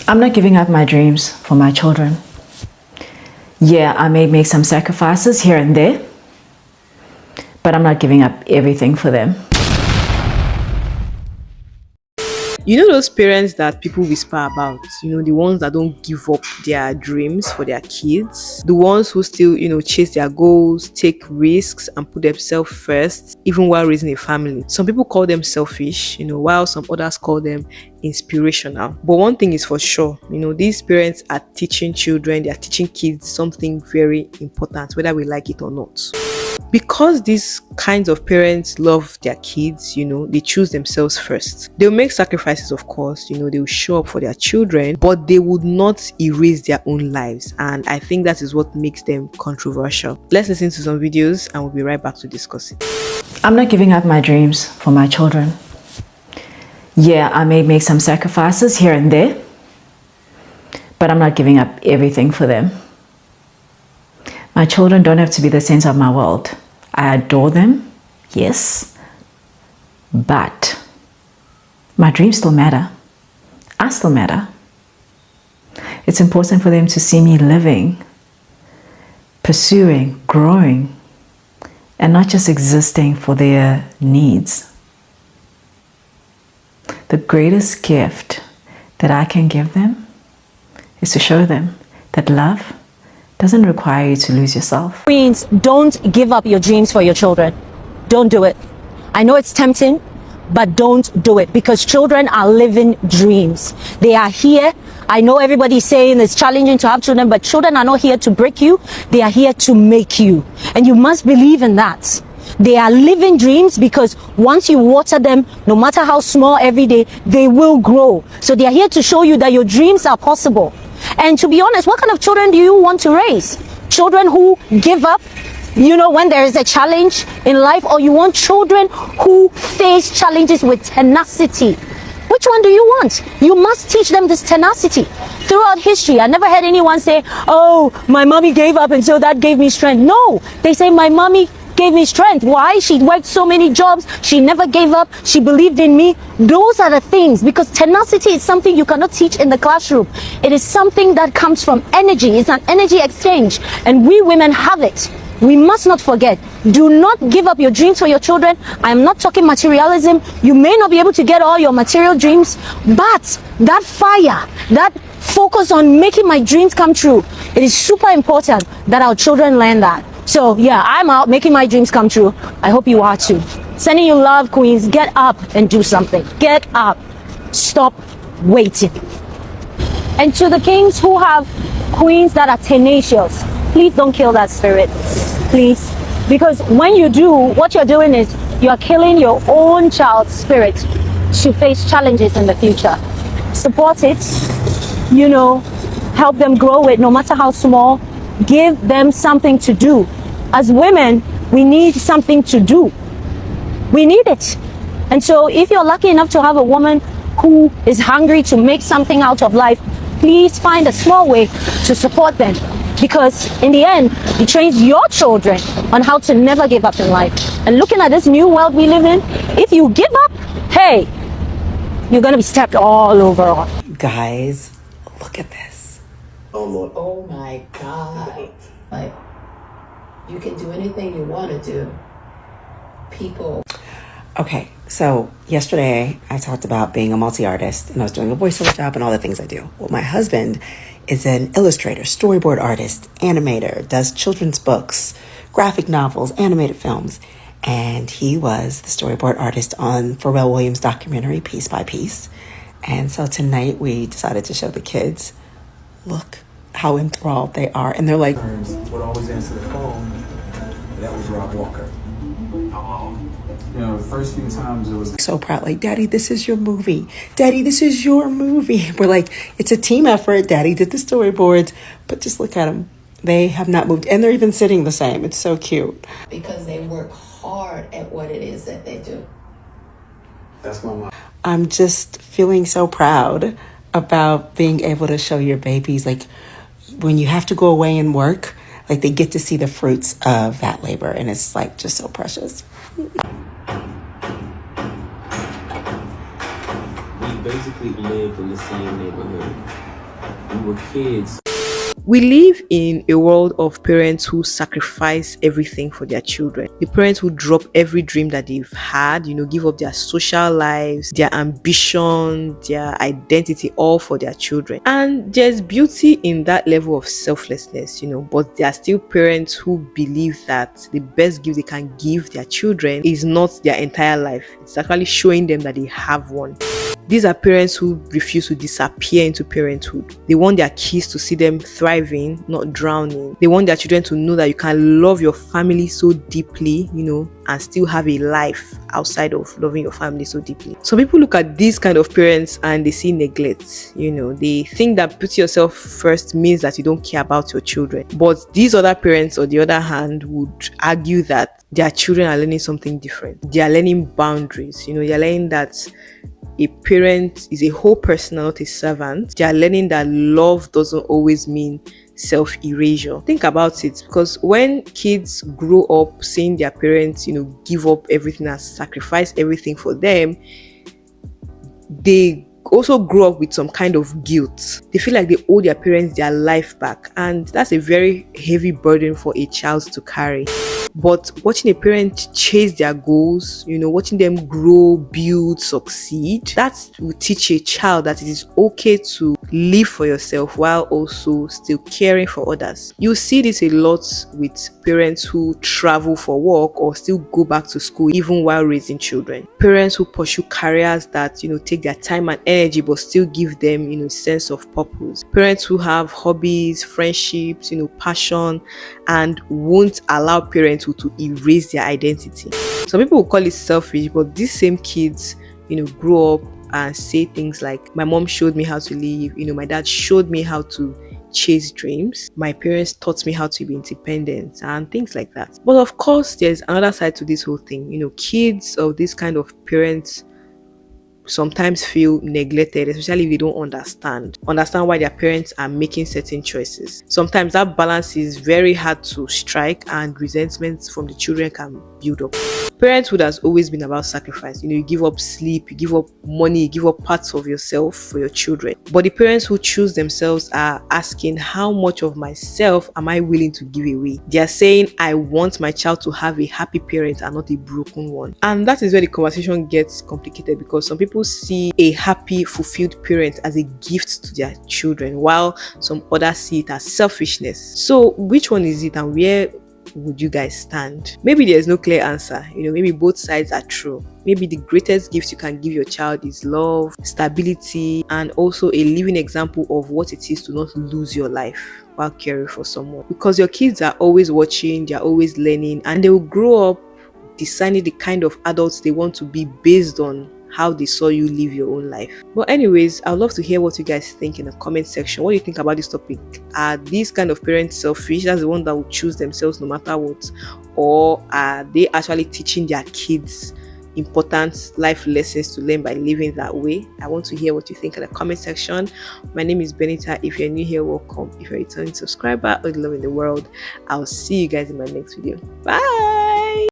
I'm not giving up my dreams for my children. Yeah, I may make some sacrifices here and there, but I'm not giving up everything for them. You know those parents that people whisper about, the ones that don't give up their dreams for their kids, the ones who still, chase their goals, take risks, and put themselves first, even while raising a family. Some people call them selfish, while some others call them inspirational. But one thing is for sure, these parents are teaching children, they are teaching kids something very important, whether we like it or not. Because these kinds of parents love their kids, they choose themselves first. They'll make sacrifices, of course, they will show up for their children, but they would not erase their own lives. And I think that is what makes them controversial. Let's listen to some videos and we'll be right back to discuss it. I'm not giving up my dreams for my children. Yeah, I may make some sacrifices here and there, but I'm not giving up everything for them. My children don't have to be the center of my world. I adore them, yes, but my dreams still matter. I still matter. It's important for them to see me living, pursuing, growing, and not just existing for their needs. The greatest gift that I can give them is to show them that love doesn't require you to lose yourself. Queens, don't give up your dreams for your children. Don't do it. I know it's tempting, but don't do it, because children are living dreams. They are here. I know everybody's saying it's challenging to have children, but children are not here to break you. They are here to make you. And you must believe in that. They are living dreams, because once you water them, no matter how small, every day, they will grow. So they are here to show you that your dreams are possible. And to be honest, what kind of children do you want to raise? Children who give up, when there is a challenge in life, or you want children who face challenges with tenacity? Which one do you want? You must teach them this tenacity. Throughout history, I never heard anyone say, oh, my mommy gave up and so that gave me strength. No, they say my mommy gave me strength. Why? She worked so many jobs. She never gave up. She believed in me. Those are the things, because tenacity is something you cannot teach in the classroom. It is something that comes from energy. It's an energy exchange, and we women have it. We must not forget. Do not give up your dreams for your children. I am not talking materialism. You may not be able to get all your material dreams, but that fire, that focus on making my dreams come true, it is super important that our children learn that. So yeah, I'm out making my dreams come true. I hope you are too. Sending you love, queens. Get up and do something. Get up. Stop waiting. And to the kings who have queens that are tenacious, please don't kill that spirit. Please. Because when you do, what you're doing is you're killing your own child's spirit to face challenges in the future. Support it. Help them grow it, no matter how small. Give them something to do. As women, we need something to do. We need it. And so if you're lucky enough to have a woman who is hungry to make something out of life, please find a small way to support them. Because in the end, it trains your children on how to never give up in life. And looking at this new world we live in, if you give up, hey, you're going to be stepped all over on. Guys, look at this. Oh Lord. Oh my God. Like, you can do anything you want to do. People. Okay, so yesterday I talked about being a multi-artist, and I was doing a voiceover job and all the things I do. Well, my husband is an illustrator, storyboard artist, animator, does children's books, graphic novels, animated films. And he was the storyboard artist on Pharrell Williams' documentary, Piece by Piece. And so tonight we decided to show the kids, look how enthralled they are. And they're like, Would always answer the phone. That was Rob Walker. The first few times it was so proud, like, Daddy, this is your movie. Daddy, this is your movie. We're like, it's a team effort. Daddy did the storyboards, but just look at them. They have not moved, and they're even sitting the same. It's so cute. Because they work hard at what it is that they do. That's my mom. I'm just feeling so proud about being able to show your babies, like, when you have to go away and work, like, they get to see the fruits of that labor, and it's like just so precious. We basically lived in the same neighborhood. We were kids. We live in a world of parents who sacrifice everything for their children. The parents who drop every dream that they've had, give up their social lives, their ambition, their identity, all for their children. And there's beauty in that level of selflessness, but there are still parents who believe that the best gift they can give their children is not their entire life. It's actually showing them that they have one. These are parents who refuse to disappear into parenthood. They want their kids to see them thriving, not drowning. They want their children to know that you can love your family so deeply, and still have a life outside of loving your family so deeply. Some people look at these kind of parents and they see neglect. They think that putting yourself first means that you don't care about your children. But these other parents, on the other hand, would argue that their children are learning something different. They are learning boundaries. They are learning that a parent is a whole person, not a servant. They are learning that love doesn't always mean self-erasure. Think about it, because when kids grow up seeing their parents, give up everything and sacrifice everything for them, they also grow up with some kind of guilt. They feel like they owe their parents their life back, and that's a very heavy burden for a child to carry. But watching a parent chase their goals, watching them grow, build, succeed, that will teach a child that it is okay to live for yourself while also still caring for others. You see this a lot with parents who travel for work or still go back to school even while raising children. Parents who pursue careers that, take their time and energy but still give them, a sense of purpose. Parents who have hobbies, friendships, passion, and won't allow parents to erase their identity. Some people will call it selfish, but these same kids, grow up and say things like, my mom showed me how to live, my dad showed me how to chase dreams, my parents taught me how to be independent, and things like that. But of course, there's another side to this whole thing. Kids of this kind of parents sometimes feel neglected, especially if they don't understand why their parents are making certain choices. Sometimes that balance is very hard to strike, and resentment from the children can build up. Parenthood has always been about sacrifice. You give up sleep, you give up money, you give up parts of yourself for your children. But the parents who choose themselves are asking, how much of myself am I willing to give away? They are saying, I want my child to have a happy parent and not a broken one. And that is where the conversation gets complicated, because some people see a happy, fulfilled parent as a gift to their children, while some others see it as selfishness. So which one is it, and where would you guys stand? Maybe there's no clear answer. Maybe both sides are true. Maybe the greatest gift you can give your child is love, stability, and also a living example of what it is to not lose your life while caring for someone. Because your kids are always watching, they're always learning, and they will grow up deciding the kind of adults they want to be based on how they saw you live your own life. But anyways, I'd love to hear what you guys think in the comment section. What do you think about this topic? Are these kind of parents selfish? That's the one that will choose themselves no matter what? Or are they actually teaching their kids important life lessons to learn by living that way? I want to hear what you think in the comment section. My name is Benita. If you're new here, welcome. If you're a returning subscriber, all the love in the world. I'll see you guys in my next video. Bye.